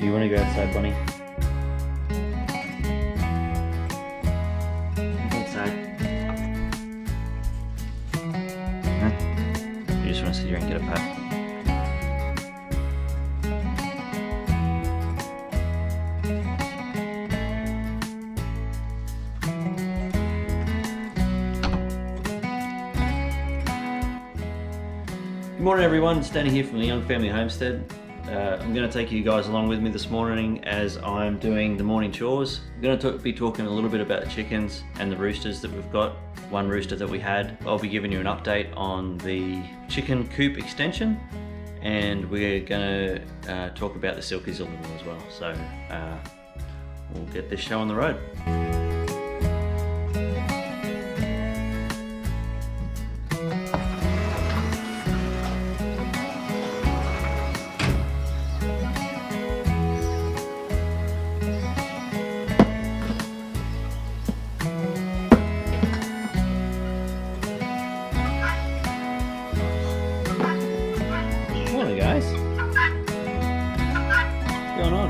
Do you want to go outside, Bonnie? Go outside. Huh? You just want to sit here and get a pat? Good morning everyone, Stanley here from the Young Family Homestead. I'm going to take you guys along with me this morning as I'm doing the morning chores. I'm going to be talking a little bit about the chickens and the roosters that we've got. One rooster that we had. I'll be giving you an update on the chicken coop extension, and we're going to talk about the silkies a little as well. So we'll get this show on the road. Guys, what's going on?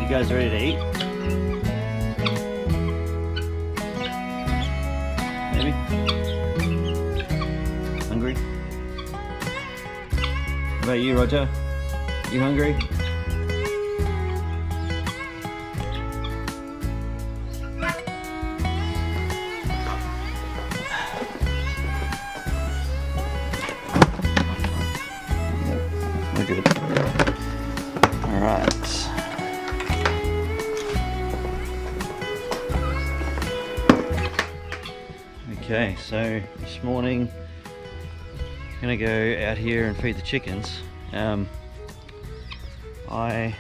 You guys ready to eat? Maybe? Hungry? What about you, Roger? You hungry? Good. All right. Okay, so this morning I'm gonna go out here and feed the chickens. I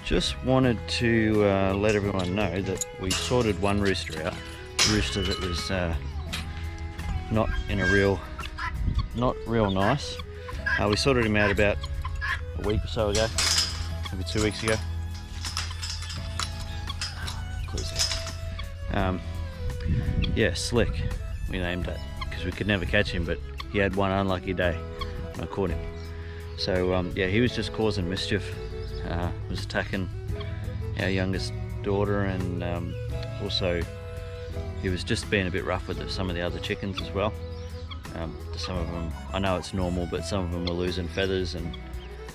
just wanted to let everyone know that we sorted one rooster out. A rooster that was not real nice. We sorted him out about a week or so ago, maybe 2 weeks ago. Yeah, Slick, we named that, because we could never catch him, but he had one unlucky day when I caught him. So yeah, he was just causing mischief, was attacking our youngest daughter, and also he was just being a bit rough with some of the other chickens as well. Some of them, I know it's normal, but some of them were losing feathers and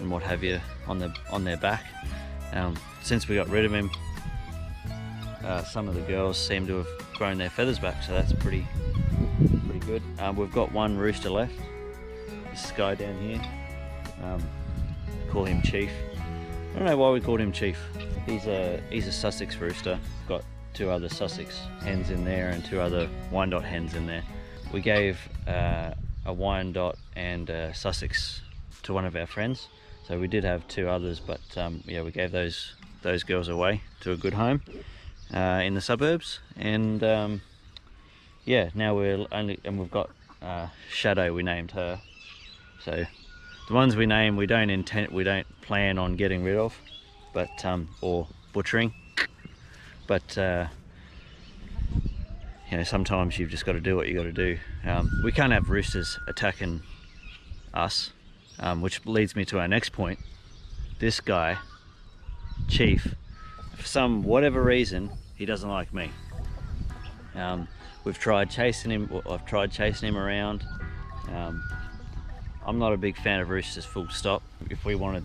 what have you on their back. Since we got rid of him, some of the girls seem to have grown their feathers back, so that's pretty good. We've got one rooster left. This guy down here, call him Chief. I don't know why we called him Chief. He's a Sussex rooster. Got two other Sussex hens in there and two other Wyandotte hens in there. We gave a Wyandotte and a Sussex to one of our friends, so we did have two others, but yeah, we gave those girls away to a good home in the suburbs, and yeah, now we've got Shadow. We named her. So the ones we name, we don't plan on getting rid of, but or butchering, but you know, sometimes you've just got to do what you got to do. We can't have roosters attacking us, which leads me to our next point. This guy, Chief, for whatever reason, he doesn't like me. We've tried chasing him. I've tried chasing him around. I'm not a big fan of roosters, full stop. If we want to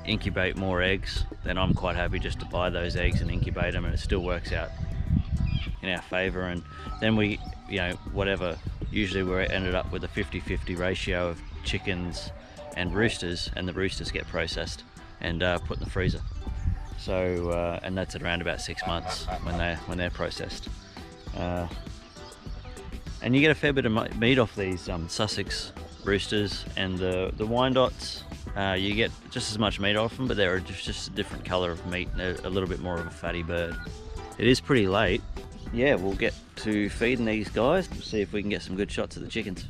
incubate more eggs, then I'm quite happy just to buy those eggs and incubate them, and it still works out in our favor. And then we, you know, whatever, usually we're ended up with a 50-50 ratio of chickens and roosters, and the roosters get processed and put in the freezer. So and that's at around about 6 months when they're processed, and you get a fair bit of meat off these Sussex roosters, and the Wyandottes, you get just as much meat off them, but they're just a different color of meat. They're a little bit more of a fatty bird. It is pretty late. Yeah, we'll get to feeding these guys, see if we can get some good shots of the chickens.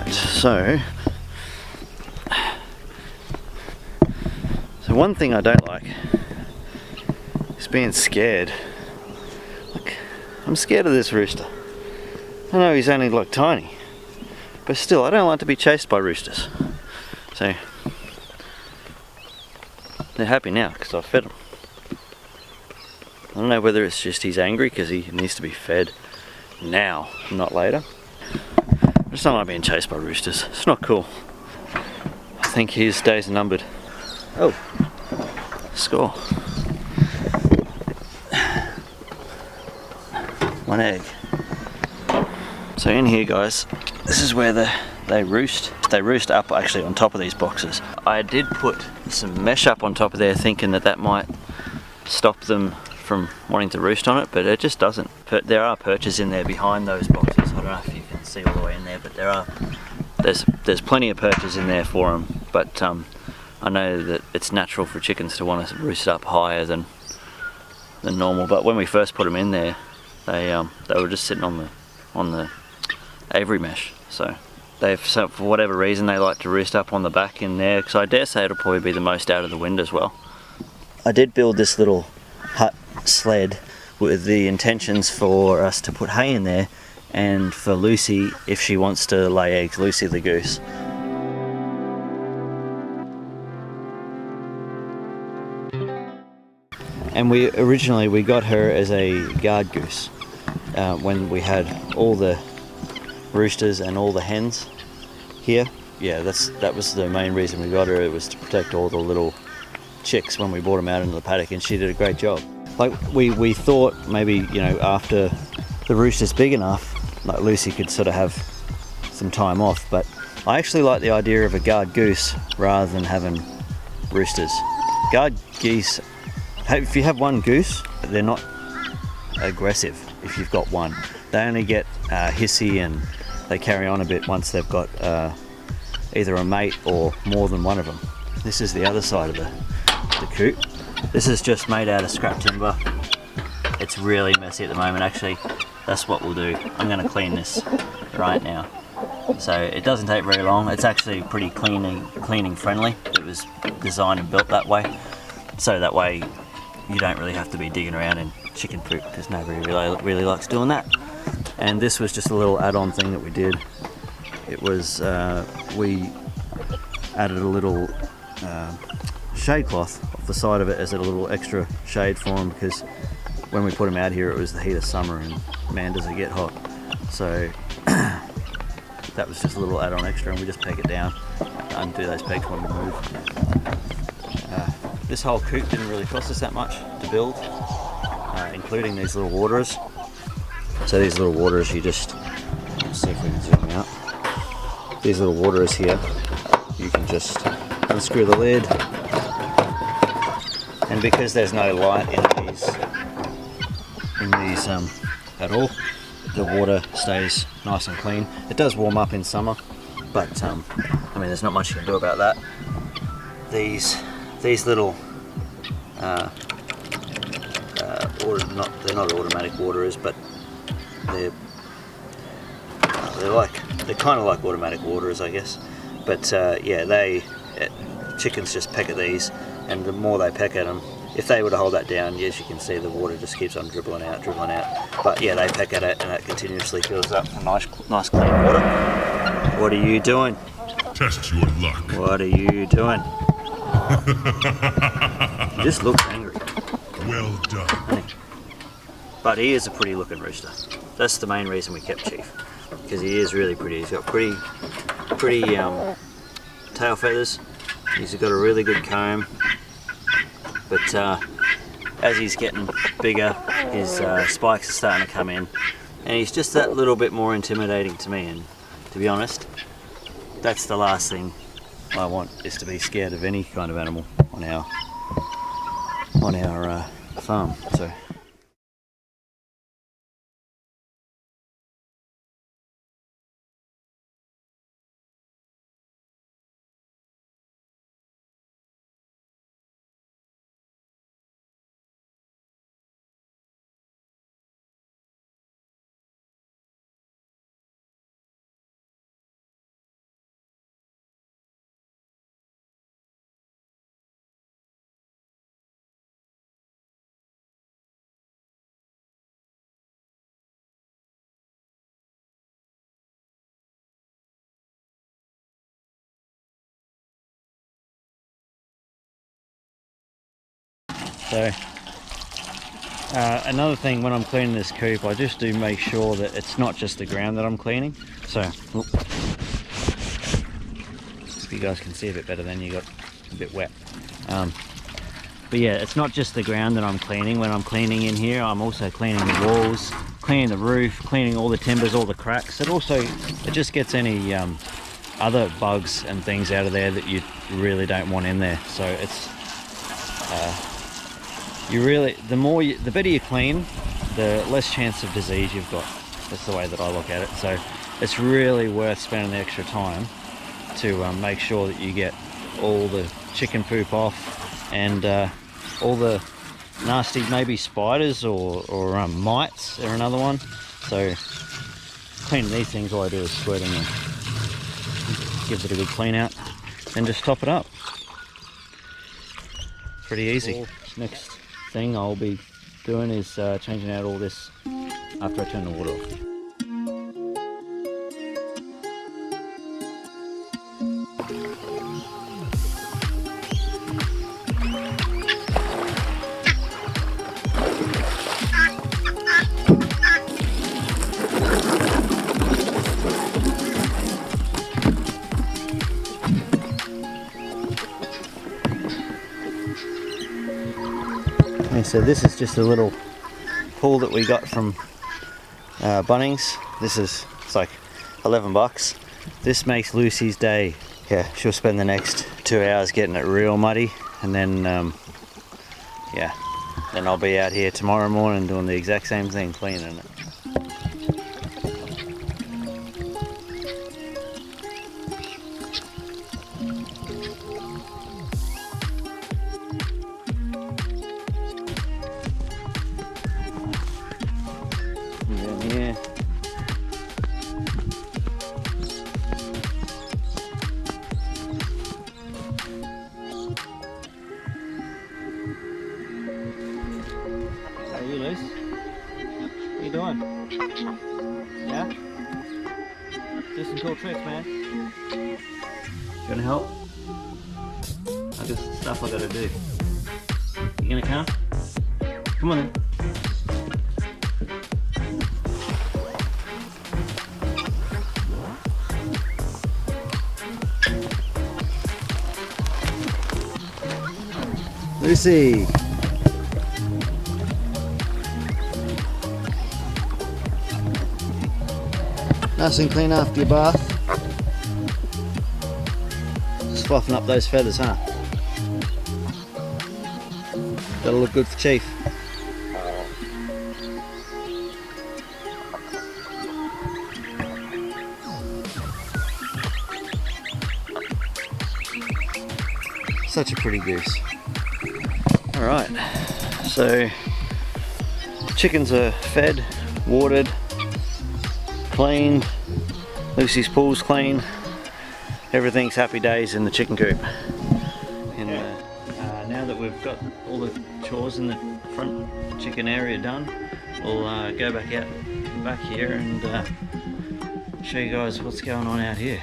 Right, so one thing I don't like is being scared. Like, I'm scared of this rooster. I know he's only like tiny, but still I don't like to be chased by roosters. So they're happy now because I've fed them. I don't know whether it's just he's angry because he needs to be fed now, not later. I just don't like being chased by roosters. It's not cool. I think his days are numbered. Oh, score. One egg. So in here, guys, this is where they roost. They roost up actually on top of these boxes. I did put some mesh up on top of there thinking that might stop them from wanting to roost on it, but it just doesn't. There are perches in there behind those boxes. I don't know if you can see all the way in there, but there's plenty of perches in there for them. But I know that it's natural for chickens to want to roost up higher than normal. But when we first put them in there, they were just sitting on the aviary mesh. So for whatever reason they like to roost up on the back in there, because I dare say it'll probably be the most out of the wind as well. I did build this little hut sled with the intentions for us to put hay in there, and for Lucy, if she wants to lay eggs, Lucy the goose. And we got her as a guard goose when we had all the roosters and all the hens here. Yeah, that was the main reason we got her. It was to protect all the little chicks when we brought them out into the paddock, and she did a great job. Like we thought maybe, you know, after the rooster's big enough, like Lucy could sort of have some time off, but I actually like the idea of a guard goose rather than having roosters. Guard geese, if you have one goose, they're not aggressive if you've got one. They only get hissy, and they carry on a bit once they've got either a mate or more than one of them. This is the other side of the coop. This is just made out of scrap timber. It's really messy at the moment. Actually, that's what we'll do. I'm going to clean this right now. So it doesn't take very long. It's actually pretty cleaning friendly. It was designed and built that way. So that way you don't really have to be digging around in chicken poop, because nobody really likes doing that. And this was just a little add-on thing that we did. It was, we added a little shade cloth off the side of it as a little extra shade for them, because when we put them out here it was the heat of summer and man does it get hot. So that was just a little add-on extra, and we just peg it down, undo those pegs when we move. This whole coop didn't really cost us that much to build, including these little waterers. So these little waterers, you just, let's see if we can zoom out. These little waterers here, you can just unscrew the lid, and because there's no light in these at all, the water stays nice and clean. It does warm up in summer, but I mean, there's not much you can do about that. These little they're not automatic waterers, but they're kind of like automatic waterers, I guess. But yeah, chickens just peck at these, and the more they peck at them, if they were to hold that down, as you can see, the water just keeps on dribbling out. But yeah, they peck at it, and it continuously fills up with nice clean water. What are you doing? Test your luck. What are you doing? He just looks angry. Well done. But he is a pretty looking rooster. That's the main reason we kept Chief, because he is really pretty. He's got pretty tail feathers. He's got a really good comb. But as he's getting bigger, his spikes are starting to come in, and he's just that little bit more intimidating to me. And to be honest, that's the last thing I want, is to be scared of any kind of animal on our farm. So So another thing, when I'm cleaning this coop, I just do make sure that it's not just the ground that I'm cleaning. So if you guys can see a bit better, then you got a bit wet. But yeah, it's not just the ground that I'm cleaning. When I'm cleaning in here, I'm also cleaning the walls, cleaning the roof, cleaning all the timbers, all the cracks. It just gets any other bugs and things out of there that you really don't want in there. So it's the better you clean, the less chance of disease you've got. That's the way that I look at it. So it's really worth spending the extra time to make sure that you get all the chicken poop off, and all the nasty maybe spiders or mites are another one. So cleaning these things, all I do is squirt them in, gives it a good clean out, and just top it up. Pretty easy. Next thing I'll be doing is changing out all this after I turn the water off. So this is just a little pool that we got from Bunnings. It's like 11 bucks. This makes Lucy's day. Yeah, she'll spend the next 2 hours getting it real muddy, and then yeah, then I'll be out here tomorrow morning doing the exact same thing, cleaning it. Yeah. Hey, you Luce? What you doing? Yeah? Do some cool tricks, man. You wanna help? I got some stuff I gotta do. You gonna come? Come on then. Lucy! Nice and clean after your bath. Just fluffing up those feathers, huh? That'll look good for Chief. Such a pretty goose. Alright, so chickens are fed, watered, cleaned, Lucy's pool's clean, everything's happy days in the chicken coop. And now that we've got all the chores in the front chicken area done, we'll go back here and show you guys what's going on out here.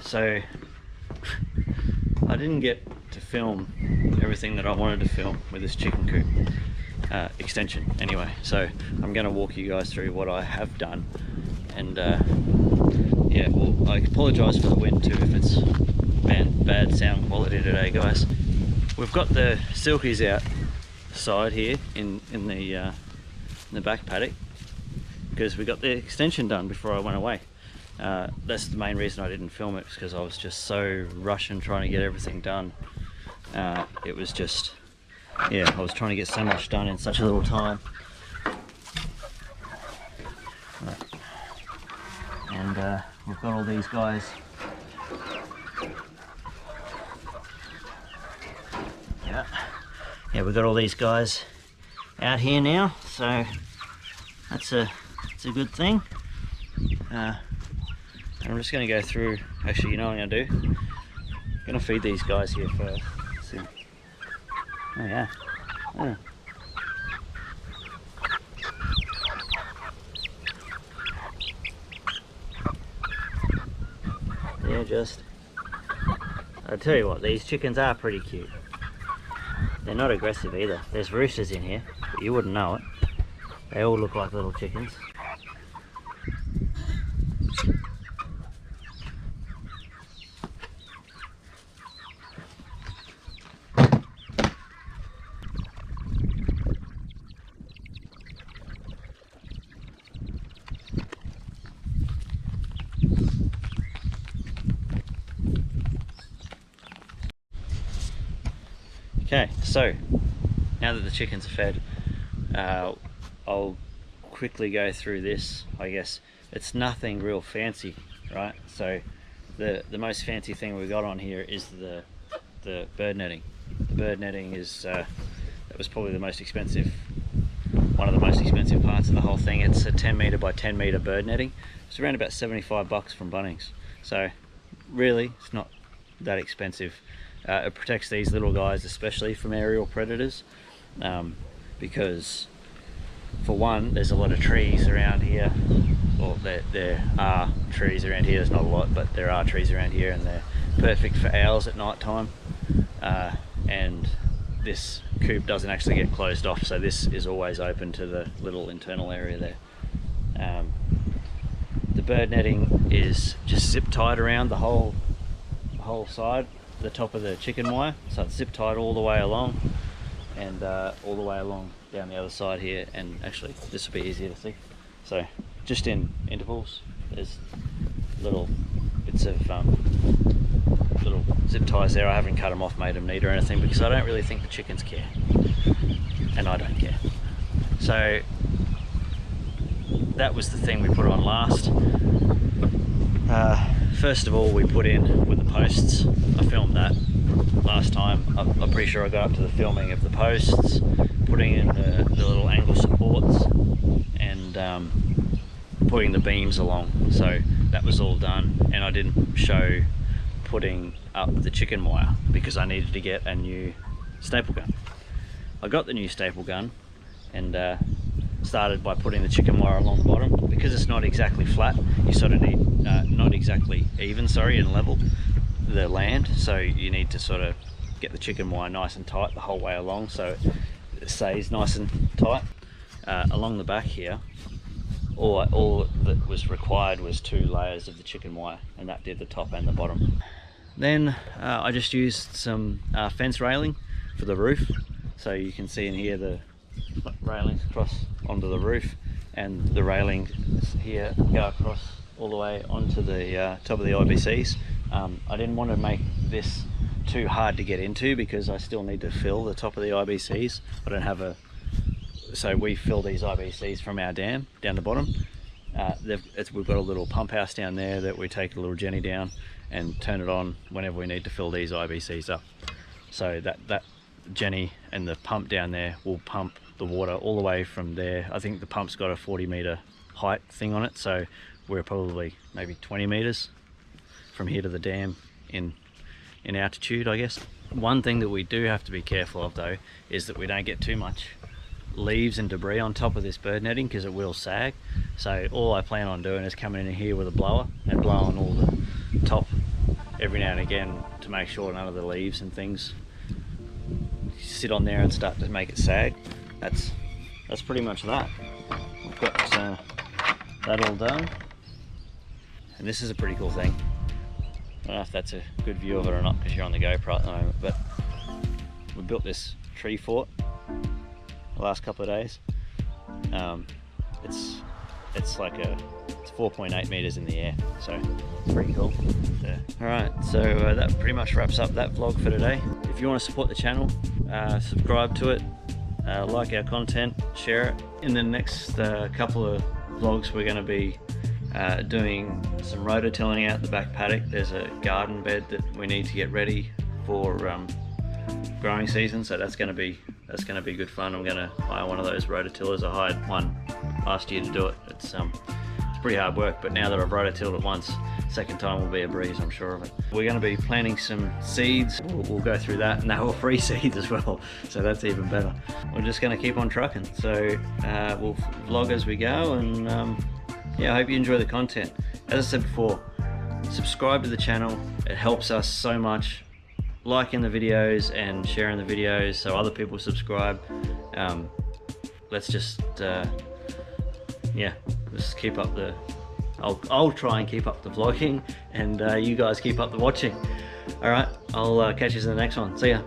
So I didn't get to film everything that I wanted to film with this chicken coop extension anyway, so I'm going to walk you guys through what I have done. And yeah, well, I apologise for the wind too if it's bad sound quality today, guys. We've got the silkies outside here in the back paddock because we got the extension done before I went away. That's the main reason I didn't film it, because I was just so rushing trying to get everything done. It was just, yeah, I was trying to get so much done in such a little time. Right. And we've got all these guys. Yeah, we've got all these guys out here now, so that's a good thing. And I'm just going to go through. Actually, you know what I'm going to do? I'm going to feed these guys here first. See. Oh yeah. Oh. Yeah, just. I'll tell you what, these chickens are pretty cute. They're not aggressive either. There's roosters in here, but you wouldn't know it. They all look like little chickens. Okay, so now that the chickens are fed, I'll quickly go through this. I guess it's nothing real fancy, right? So the most fancy thing we got on here is the bird netting. The bird netting is that was probably the most expensive, one of the most expensive parts of the whole thing. It's a 10 meter by 10 meter bird netting. It's around about $75 from Bunnings. So really, it's not that expensive. It protects these little guys especially from aerial predators, because for one, there's a lot of trees around here. Well, there are trees around here. There's not a lot, but there are trees around here, and they're perfect for owls at night time. And this coop doesn't actually get closed off, so this is always open to the little internal area there. The bird netting is just zip tied around the whole side, the top of the chicken wire, so it's zip tied all the way along, and all the way along down the other side here. And actually this will be easier to see, so just in intervals there's little bits of little zip ties there. I haven't cut them off, made them neat or anything, because I don't really think the chickens care, and I don't care. So that was the thing we put on last. First of all, we put in with the posts. I filmed that last time. I'm pretty sure I got up to the filming of the posts, putting in the little angle supports, and putting the beams along. So that was all done, and I didn't show putting up the chicken wire because I needed to get a new staple gun. I got the new staple gun and started by putting the chicken wire along the bottom. Because it's not exactly flat, you sort of need not exactly even, and level the land, so you need to sort of get the chicken wire nice and tight the whole way along, so it stays nice and tight. Along the back here, all that was required was 2 layers of the chicken wire, and that did the top and the bottom. Then I just used some fence railing for the roof, so you can see in here the railings across onto the roof, and the railings here go across all the way onto the top of the IBCs. I didn't want to make this too hard to get into because I still need to fill the top of the IBCs. I don't have so we fill these IBCs from our dam down the bottom. We've got a little pump house down there that we take a little jenny down and turn it on whenever we need to fill these IBCs up. So that jenny and the pump down there will pump the water all the way from there. I think the pump's got a 40 meter height thing on it, so we're probably maybe 20 meters from here to the dam in altitude, I guess. One thing that we do have to be careful of though is that we don't get too much leaves and debris on top of this bird netting, because it will sag. So all I plan on doing is coming in here with a blower and blowing all the top every now and again to make sure none of the leaves and things sit on there and start to make it sag. That's pretty much that. We've got that all done, and this is a pretty cool thing. I don't know if that's a good view of it or not because you're on the GoPro at the moment, but we built this tree fort the last couple of days. It's 4.8 meters in the air, so it's pretty cool. Alright, so that pretty much wraps up that vlog for today. If you want to support the channel, subscribe to it, like our content, share it. In the next couple of vlogs we're going to be doing some rototilling out the back paddock. There's a garden bed that we need to get ready for growing season, so that's going to be good fun. I'm going to hire one of those rototillers. I hired one last year to do it. It's pretty hard work, but now that I've rototilled it once, second time will be a breeze, I'm sure of it. We're going to be planting some seeds. We'll go through that, and they were free seeds as well, so that's even better. We're just going to keep on trucking, so we'll vlog as we go, and yeah, I hope you enjoy the content. As I said before, subscribe to the channel. It helps us so much. liking the videos and sharing the videos so other people subscribe. Let's just yeah, let's keep up the I'll try and keep up the vlogging, and you guys keep up the watching. All right, I'll catch you in the next one. See ya.